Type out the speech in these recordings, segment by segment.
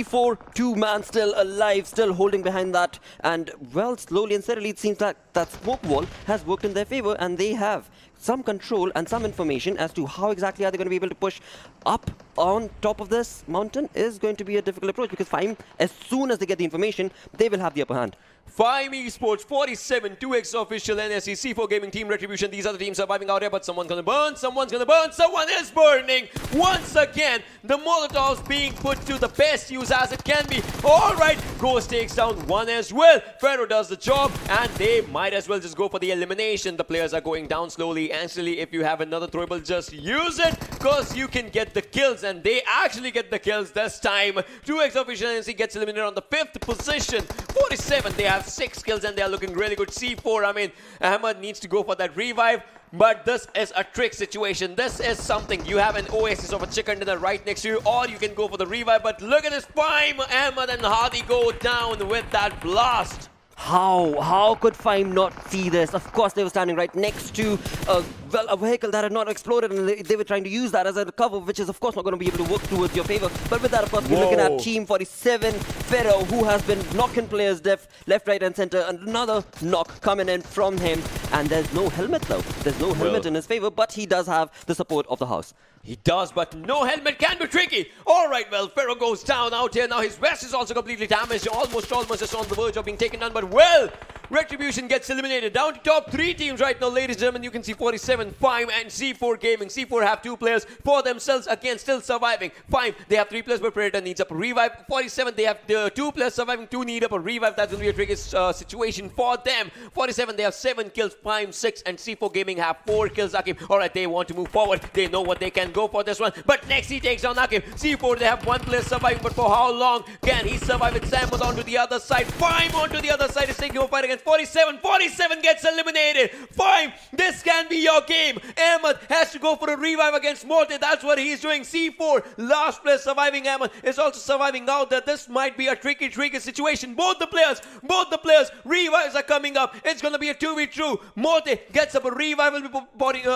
C4, 2-man still alive, still holding behind that. And, well, slowly and steadily, it seems like that smoke wall has worked in their favor, and they have some control and some information as to how exactly are they going to be able to push up on top of this mountain is going to be a difficult approach, because FIME, as soon as they get the information, they will have the upper hand. FIME Esports 47, 2x official NSE, C4 Gaming Team Retribution. These are the teams surviving out here, but someone's gonna burn, someone is burning. Once again, the Molotovs being put to the best use as it can be. Alright, Ghost takes down one as well. Pharaoh does the job, and they might as well just go for the elimination. The players are going down slowly and slowly. If you have another throwable, just use it, because you can get the kills, and they actually get the kills this time. 2x official NSE gets eliminated on the 5th position. 47, they have 6 kills and they are looking really good. C4, I mean, Ahmed needs to go for that revive, but this is a trick situation. This is something. You have an oasis of a chicken dinner right next to you, or you can go for the revive, but look at this FIME. Ahmed and Hadi go down with that blast. How could FIME not see this? Of course, they were standing right next to a vehicle that had not exploded, and they were trying to use that as a cover, which is of course not going to be able to work towards your favor. But with that, of course, we're looking at Team 47, Pharaoh, who has been knocking players left, right, and center. Another knock coming in from him, and there's no helmet though. There's no helmet in his favor, but he does have the support of the house. He does, but no helmet can be tricky. Alright, well, Pharaoh goes down out here. Now his vest is also completely damaged. Almost just on the verge of being taken down. But, well, Retribution gets eliminated. Down to top 3 teams right now, ladies and gentlemen. You can see 47, FIME, and C4 Gaming. C4 have 2 players for themselves. Again, still surviving. FIME, they have 3 players, but Predator needs up a revive. 47, they have 2 players surviving. 2 need up a revive. That's going to be a tricky situation for them. 47, they have 7 kills. FIME, 6, and C4 Gaming have 4 kills. Akib, alright, they want to move forward. They know what they can go for this one. But next he takes on Akib. C4, they have 1 player surviving, but for how long can he survive? With Sam onto the other side. FIME onto the other side is taking a fight against 47. 47 gets eliminated. FIME, this can be your game. Ahmed has to go for a revive against Morte. That's what he's doing. C4, last player surviving. Ahmed is also surviving out there. This might be a tricky situation. Both the players, revives are coming up. It's going to be a 2v2. Morte gets up a revive. Will be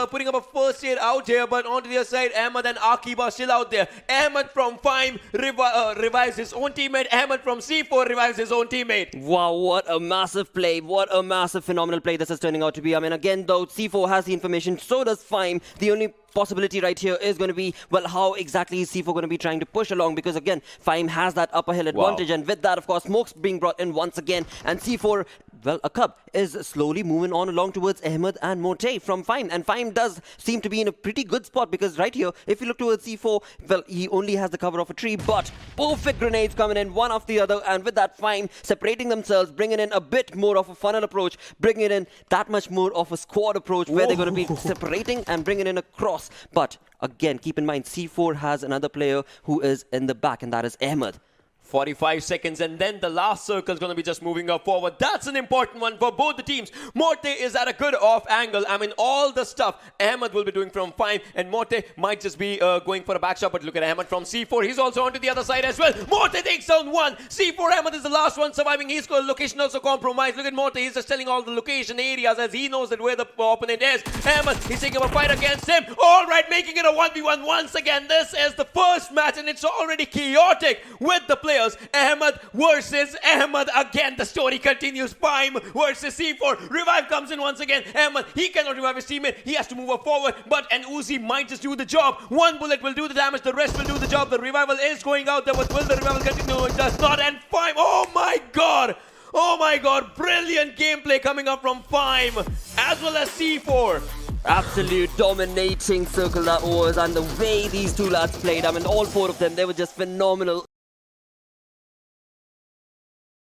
putting up a first aid out here, but onto the other side, Ahmed and Akib are still out there. Ahmed from FIME revives his own teammate. Ahmed from C4 revives his own teammate. Wow, what a massive play. What a massive, phenomenal play this is turning out to be. I mean, again, though, C4 has the information, so does FIME. The only possibility right here is going to be, well, how exactly is C4 going to be trying to push along, because again, FIME has that upper hill advantage, and with that, of course, smoke's being brought in once again, and C4, well, a cub is slowly moving on along towards Ahmed and Morte from FIME, and FIME does seem to be in a pretty good spot, because right here, if you look towards C4, well, he only has the cover of a tree, but perfect grenades coming in one after the other, and with that, FIME separating themselves, bringing in a bit more of a funnel approach, bringing in that much more of a squad approach, where they're going to be separating and bringing in a cross. But again, keep in mind, C4 has another player who is in the back, and that is Ahmed. 45 seconds, and then the last circle is going to be just moving up forward. That's an important one for both the teams. Morte is at a good off angle. I mean, all the stuff Ahmed will be doing from FIME, and Morte might just be going for a back shot, but look at Ahmed from C4. He's also onto the other side as well. Morte takes down 1. C4 Ahmed is the last one surviving. His location also compromised. Look at Morte. He's just telling all the location areas as he knows that where the opponent is. Ahmed, he's taking up a fight against him. All right, making it a 1v1 once again. This is the first match, and it's already chaotic with the players. Ahmed versus Ahmed again. The story continues. FIME versus C4. Revive comes in once again. Ahmed, he cannot revive his teammate. He has to move up forward, but an Uzi might just do the job. 1 bullet will do the damage. The rest will do the job. The revival is going out there, but will the revival continue? It does not. And FIME, oh my god! Oh my god, brilliant gameplay coming up from FIME as well as C4. Absolute dominating circle that was, and the way these two lads played, I mean, all 4 of them, they were just phenomenal.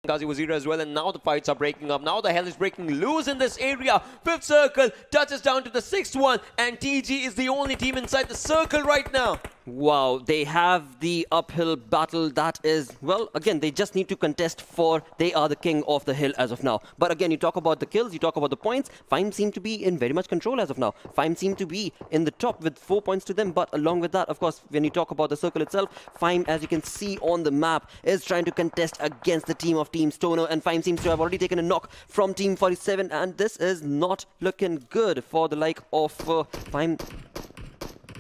Ghazi Wazira as well, and now the fights are breaking up. Now the hell is breaking loose in this area. 5th circle touches down to the 6th one, and TG is the only team inside the circle right now. Wow, they have the uphill battle. That is, well, again, they just need to contest for they are the king of the hill as of now. But again, you talk about the kills, you talk about the points. FIME seem to be in very much control as of now. FIME seem to be in the top with 4 points to them. But along with that, of course, when you talk about the circle itself, FIME, as you can see on the map, is trying to contest against the team of Team Stoner. And FIME seems to have already taken a knock from Team 47. And this is not looking good for the like of FIME.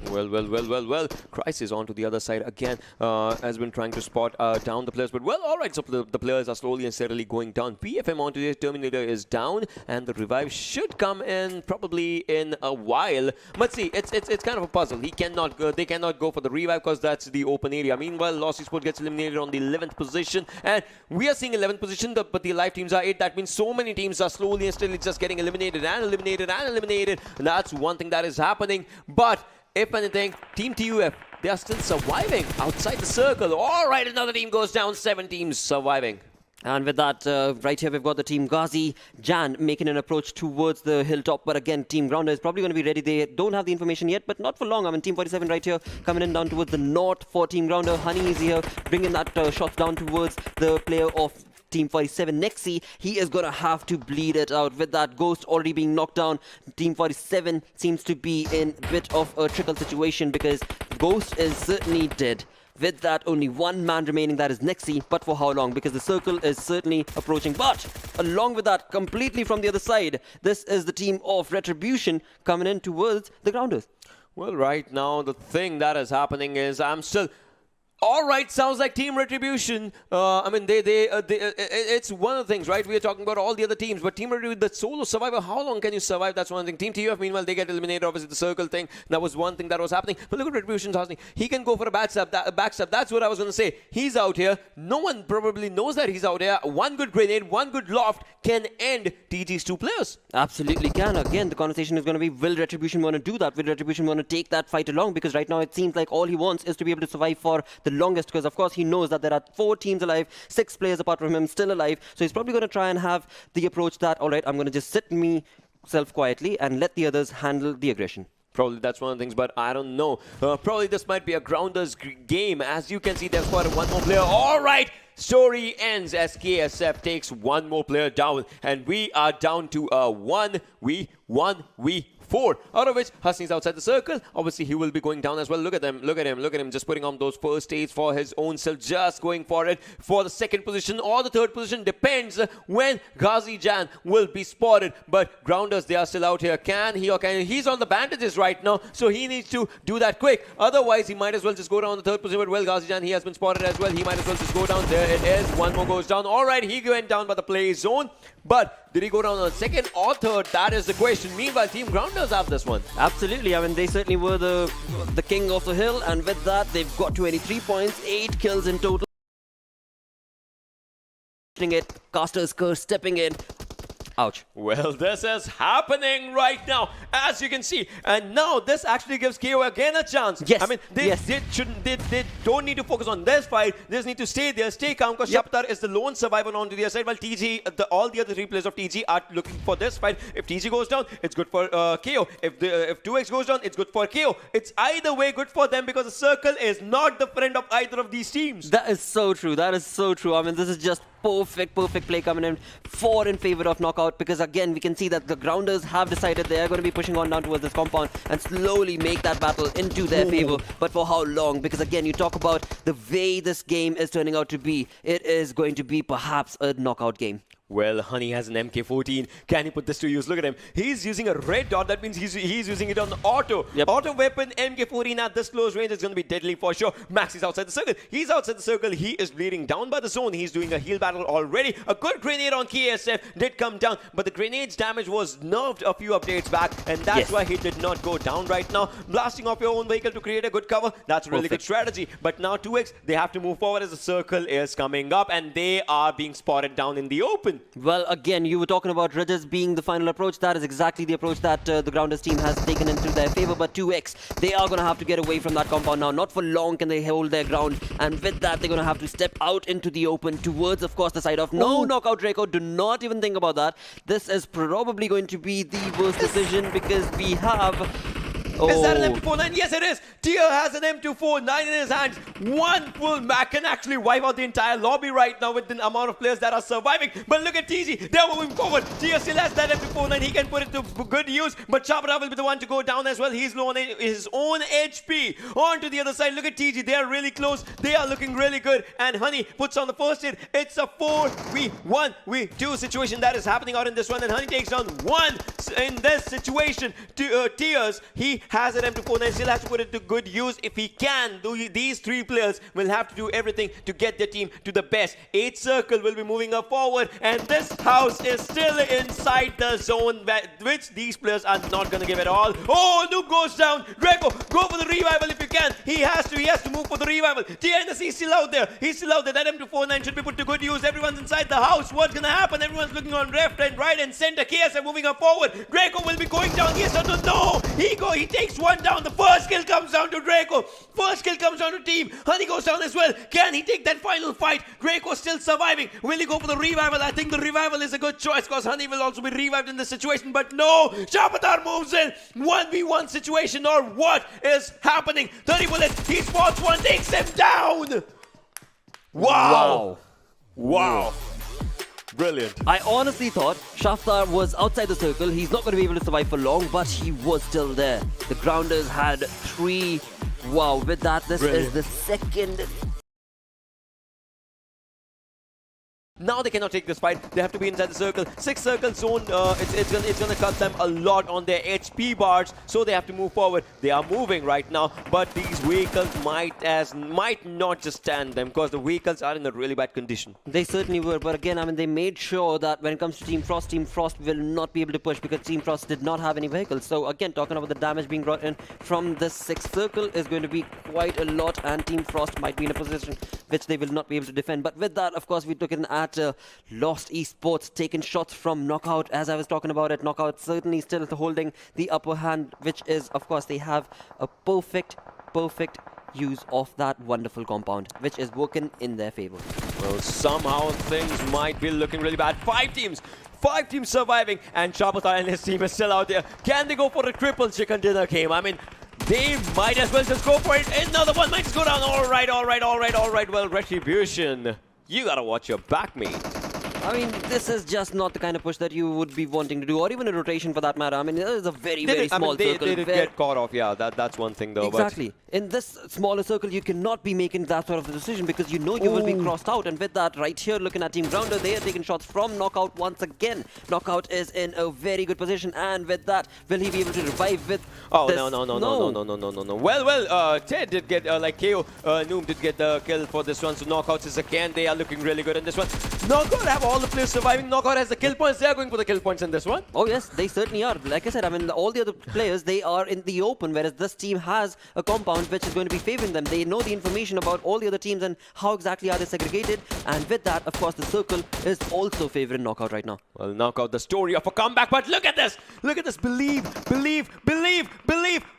Well. Crisis onto the other side again. Has been trying to spot down the players. But well, alright, so the players are slowly and steadily going down. PFM onto the Terminator is down, and the revive should come in probably in a while. But see, it's kind of a puzzle. They cannot go for the revive because that's the open area. Meanwhile, Lost Esports gets eliminated on the 11th position, and we are seeing 11th position, but the live teams are 8. That means so many teams are slowly and steadily just getting eliminated. And that's one thing that is happening. But if anything, Team TUF, they are still surviving outside the circle. All right, another team goes down. 7 teams surviving. And with that, right here, we've got the team Ghazi Jan making an approach towards the hilltop. But again, Team Grounder is probably going to be ready. They don't have the information yet, but not for long. I mean, Team 47 right here coming in down towards the north for Team Grounder. Honey is here, bringing that shot down towards the player of Team 47, Nexi. He is going to have to bleed it out. With that Ghost already being knocked down, Team 47 seems to be in a bit of a trickle situation because Ghost is certainly dead. With that, only one man remaining, that is Nexi. But for how long? Because the circle is certainly approaching. But along with that, completely from the other side, this is the team of Retribution coming in towards the Grounders. Well, right now, the thing that is happening is I'm still... All right, sounds like Team Retribution. I mean, it's one of the things, right? We are talking about all the other teams, but Team Retribution, the solo survivor, how long can you survive? That's one thing. Team TUF, meanwhile, they get eliminated. Obviously, the circle thing, that was one thing that was happening. But look at Retribution's happening. He can go for a backstab. That's what I was going to say. He's out here. No one probably knows that he's out here. One good grenade, one good loft can end TG's 2 players. Absolutely can. Again, the conversation is going to be, will Retribution want to do that? Will Retribution want to take that fight along? Because right now, it seems like all he wants is to be able to survive for the longest, because of course he knows that there are 4 teams alive, 6 players apart from him still alive, so he's probably going to try and have the approach that, all right, I'm going to just sit myself quietly and let the others handle the aggression. Probably that's one of the things, but I don't know. Probably this might be a Grounders game. As you can see, they've spotted one more player. All right, story ends as KSF takes one more player down, and we are down to 1v4. Out of which Hasni's outside the circle. Obviously, he will be going down as well. Look at him, just putting on those first aids for his own self, just going for it for the second position or the third position. Depends when Ghazi Jan will be spotted. But Grounders, they are still out here. Can he or can he? He's on the bandages right now, so he needs to do that quick. Otherwise, he might as well just go down the third position. But well, Ghazi Jan, he has been spotted as well. He might as well just go down. There it is. One more goes down. All right, he went down by the play zone. But did he go down on the second or third? That is the question. Meanwhile, Team Grounders have this one. Absolutely. I mean, they certainly were the king of the hill, and with that, they've got 23 points, 8 kills in total. Caster's Curse stepping in. Ouch. Well, this is happening right now, as you can see. And now this actually gives KO again a chance. Yes. I mean, they don't need to focus on this fight. They just need to stay there, stay calm, because Shaptar is the lone survivor onto the other side, while TG, all the other 3 players of TG are looking for this fight. If TG goes down, it's good for KO. If 2X goes down, it's good for KO. It's either way good for them, because the circle is not the friend of either of these teams. That is so true. That is so true. I mean, this is just perfect play coming in in favor of knockout, because again we can see that the Grounders have decided they are going to be pushing on down towards this compound and slowly make that battle into their favor. But for how long? Because again, you talk about the way this game is turning out to be, it is going to be perhaps a knockout game. Well, Honey has an MK14. Can he put this to use? Look at him. He's using a red dot. That means he's using it on auto. Auto weapon, MK14 at this close range is going to be deadly for sure. Max is outside the circle. He's outside the circle. He is bleeding down by the zone. He's doing a heal battle already. A good grenade on KSF did come down, but the grenade's damage was nerfed a few updates back, and that's why he did not go down right now. Blasting off your own vehicle to create a good cover, that's a really good strategy. But now 2X, they have to move forward as the circle is coming up, and they are being spotted down in the open. Well, again, you were talking about Rajas being the final approach. That is exactly the approach that the Grounders team has taken into their favor. But 2X, they are going to have to get away from that compound now. Not for long can they hold their ground. And with that, they're going to have to step out into the open towards, of course, the side of no knockout Draco. Do not even think about that. This is probably going to be the worst decision, because we have... Is that an M249? Yes, it is. Tia has an M249 in his hands. One full Mac can actually wipe out the entire lobby right now with the amount of players that are surviving. But look at TG. They're moving forward. Tia still has that M249. He can put it to good use. But Chabra will be the one to go down as well. He's low on his own HP. On to the other side. Look at TG. They are really close. They are looking really good. And Honey puts on the first hit. It's a 4v1v2 situation that is happening out in this one. And Honey takes down one in this situation. Tears, he has an M249, still has to put it to good use if he can. These three players will have to do everything to get their team to the best. 8 circle will be moving up forward, and this house is still inside the zone, which these players are not going to give at all. Oh, Noob goes down. Draco, go for the revival if you can. He has to move for the revival. TNS is still out there. He's still out there. That M249 should be put to good use. Everyone's inside the house. What's going to happen? Everyone's looking on left and right and center. KSM moving up forward. Draco will be going down. Yes or no? He takes one down. The first kill comes down to Draco. First kill comes down to team. Honey goes down as well. Can he take that final fight? Draco still surviving. Will he go for the revival? I think the revival is a good choice because Honey will also be revived in this situation. But no, Shapatar moves in. 1v1 situation, or what is happening? 30 bullets. He spots one, takes him down. Wow. Brilliant. I honestly thought Shaftar was outside the circle. He's not going to be able to survive for long, but he was still there. The Grounders had 3. Wow, with that, this is the second. Now they cannot take this fight. They have to be inside the circle. 6 circle zone. It's gonna cut them a lot on their HP bars, so they have to move forward. They are moving right now, but these vehicles might not just stand them because the vehicles are in a really bad condition. They certainly were, but again, I mean, they made sure that when it comes to Team Frost will not be able to push because Team Frost did not have any vehicles. So again, talking about the damage being brought in from this 6th circle is going to be quite a lot, and Team Frost might be in a position which they will not be able to defend. But with that, of course, we took it at Lost Esports, taking shots from Knockout. As I was talking about it, Knockout certainly still holding the upper hand, which is, of course, they have a perfect use of that wonderful compound, which is working in their favor. Well, somehow things might be looking really bad. 5 teams surviving, and Shapatar and his team is still out there. Can they go for a triple chicken dinner game? I mean, they might as well just go for it. Another one might just go down. All right. Well, Retribution, you gotta watch your back, mate. I mean, this is just not the kind of push that you would be wanting to do, or even a rotation for that matter. I mean, it is a very small circle. They did get caught off, yeah, that's one thing though. Exactly. In this smaller circle, you cannot be making that sort of a decision because you know you will be crossed out. And with that, right here, looking at Team Grounder, they are taking shots from Knockout once again. Knockout is in a very good position, and with that, will he be able to revive with this? No. Well, Ted did get, like KO, Noom did get the kill for this one, so Knockouts is again, they are looking really good in this one. Knockout have all the players surviving. Knockout has the kill points. They are going for the kill points in this one. Oh yes, they certainly are. Like I said, I mean, all the other players, they are in the open, whereas this team has a compound which is going to be favoring them. They know the information about all the other teams and how exactly are they segregated. And with that, of course, the circle is also favoring Knockout right now. Well, Knockout, the story of a comeback, but look at this. Look at this. Believe.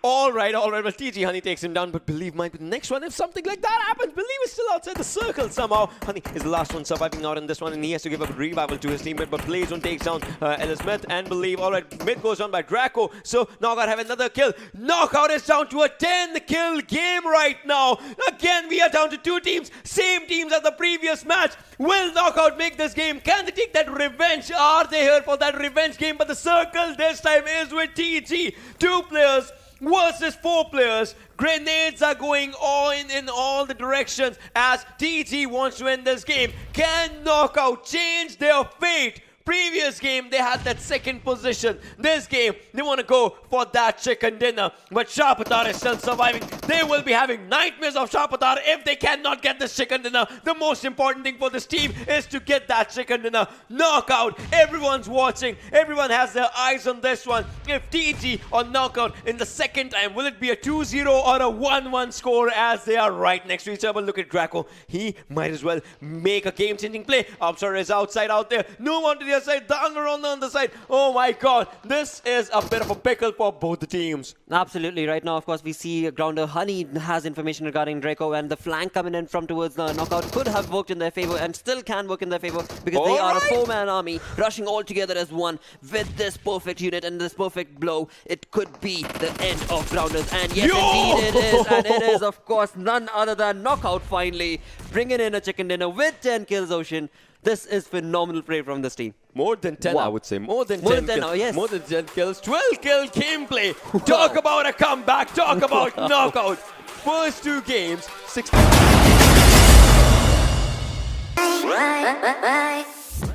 All right. Well, TG Honey takes him down, but Believe might be the next one. If something like that happens, Believe is still outside the circle somehow. Honey is the last one surviving out in this one, and he has to give up a revival to his teammate, but Blazon takes down Ellis Smith and Believe. All right, mid goes on by Draco, so Knockout have another kill. Knockout is down to a 10-kill game right now. Again, we are down to 2 teams, same teams as the previous match. Will Knockout make this game? Can they take that revenge? Are they here for that revenge game? But the circle this time is with TG. 2 players versus 4 players. Grenades are going on in all the directions as TG wants to end this game. Can Knockout change their fate? Previous game, they had that 2nd position. This game, they want to go for that chicken dinner. But Shapatar is still surviving. They will be having nightmares of Shapatar if they cannot get this chicken dinner. The most important thing for this team is to get that chicken dinner. Knockout, everyone's watching. Everyone has their eyes on this one. If TG or Knockout in the 2nd time, will it be a 2-0 or a 1-1 score as they are right next to each other? Look at Draco. He might as well make a game-changing play. Upstar is outside out there. No one to the other side. The under on the other side. Oh my god. This is a bit of a pickle for both the teams. Absolutely. Right now, of course, we see Grounder Honey has information regarding Draco, and the flank coming in from towards the Knockout could have worked in their favor and still can work in their favor because they are a 4-man army rushing all together as one with this perfect unit and this perfect blow. It could be the end of Grounders, and yes, indeed it is. And it is, of course, none other than Knockout finally bringing in a chicken dinner with 10 kills, Ocean. This is phenomenal play from this team. More than 10, I would say. More than 10 kills. Oh, yes. More than 10 kills. 12-kill gameplay. Talk about a comeback. Talk about Knockout. First 2 games, 16.